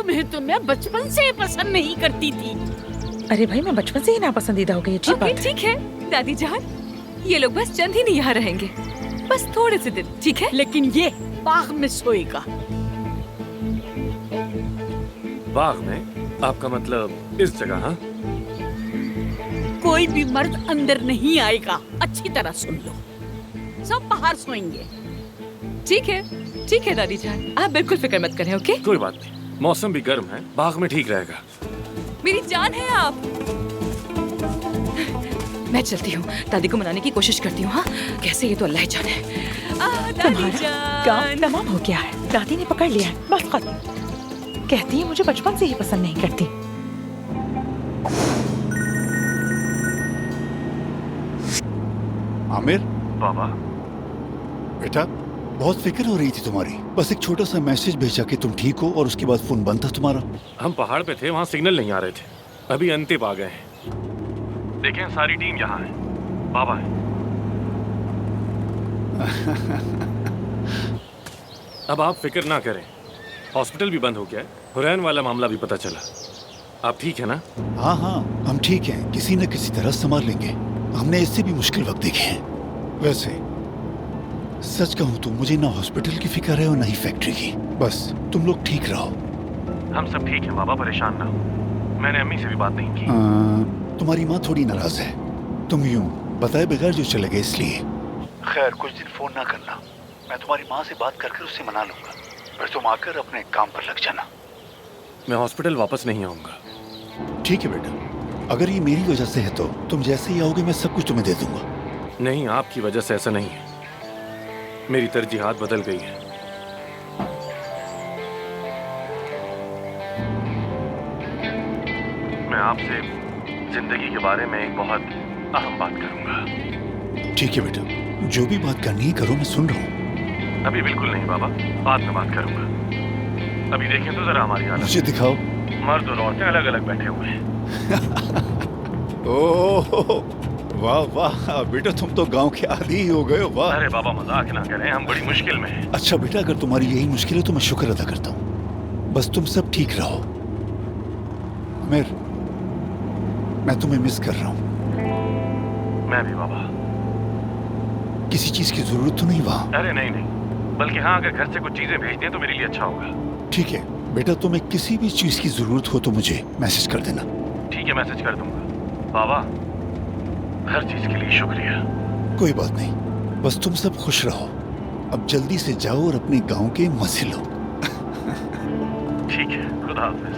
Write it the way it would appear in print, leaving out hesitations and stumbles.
तुम्हें तो मैं बचपन से पसंद नहीं करती थी। अरे भाई, मैं बचपन से ही नापसंदीदा हो गई, अच्छी बात है। ठीक है दादी जान, ये लोग बस चंद ही नहीं यहाँ रहेंगे, बस थोड़े से दिन, ठीक है? लेकिन ये बाग में सोएगा। बाग में? आपका मतलब इस जगह? हाँ, कोई भी मर्द अंदर नहीं आएगा, अच्छी तरह सुन लो। सब बाहर सोएंगे। ठीक है दादी जान, आप बिल्कुल फिक्र मत करें, ओके? कोई बात नहीं, मौसम भी गर्म है, बाग में ठीक रहेगा। मेरी जान है आप। मैं चलती हूँ, दादी को मनाने की कोशिश करती हूँ। हाँ, कैसे ये तो अल्लाह ही जाने। दादी तुम्हारा काम जान। तमाम हो गया है, दादी ने पकड़ लिया है, बस खत्म। कहती है मुझे बचपन से ही पसंद नहीं करती। आमिर, बाबा, बेटा बहुत फिक्र हो रही थी तुम्हारी। बस एक छोटा सा मैसेज भेजा कि तुम ठीक हो और उसके बाद फोन बंद था तुम्हारा। हम पहाड़ पे थे, वहाँ सिग्नल नहीं आ रहे थे। अभी अंतिम आ गए हैं। देखें, सारी टीम यहाँ है। बाबा है। अब आप फिक्र ना करें, हॉस्पिटल भी बंद हो गया है, हुरैन वाला मामला भी पता चला। आप ठीक है ना? हाँ हाँ, हम ठीक हैं, किसी न किसी तरह संभाल लेंगे। हमने इससे भी मुश्किल वक्त देखे हैं। वैसे सच कहूँ तो मुझे ना हॉस्पिटल की फिक्र है और ना ही फैक्ट्री की। बस तुम लोग ठीक रहो। हम सब ठीक हैं बाबा, परेशान ना हो। मैंने अम्मी से भी बात नहीं की। तुम्हारी माँ थोड़ी नाराज है, तुम यूं बताए बगैर जो चले गए इसलिए। खैर, कुछ दिन फोन ना करना, मैं तुम्हारी माँ से बात करके उससे मना लूंगा। फिर तुम आकर अपने काम पर लग जाना। मैं हॉस्पिटल वापस नहीं आऊंगा। ठीक है बेटा, अगर ये मेरी वजह से है तो तुम जैसे ही आओगे मैं सब कुछ तुम्हें दे दूंगा। नहीं, आपकी वजह से ऐसा नहीं है। मेरी तरजीहात बदल गई है। मैं आपसे जिंदगी के बारे में एक बहुत अहम बात करूंगा। ठीक है बेटा, जो भी बात करनी है करो, मैं सुन रहा हूँ। अभी बिल्कुल नहीं बाबा, बाद में बात करूंगा। अभी देखें तो जरा हमारी हालत। मुझे दिखाओ। मर्द और औरतें अलग अलग बैठे हुए हैं। ओह वाह वाह बेटा, तुम तो गांव के आदी ही हो गए हो। वाह। अरे बाबा, मजाक ना करें, हम बड़ी मुश्किल में हैं। अच्छा बेटा, अगर तुम्हारी यही मुश्किल है तो मैं शुक्र अदा करता हूँ। बस तुम सब ठीक रहो। आमिर, मैं तुम्हें मिस कर रहा हूँ। मैं भी बाबा। किसी चीज की जरूरत तो नहीं वहाँ? अरे नहीं नहीं, बल्कि हाँ, अगर घर से कुछ चीजें भेज दें तो मेरे लिए अच्छा होगा। ठीक है बेटा, तुम्हें किसी भी चीज की जरूरत हो तो मुझे मैसेज कर देना। ठीक है, मैसेज कर दूंगा। बाबा, हर चीज के लिए शुक्रिया। कोई बात नहीं, बस तुम सब खुश रहो। अब जल्दी से जाओ और अपने गांव के मजे लो। ठीक है, खुदा हाफिज।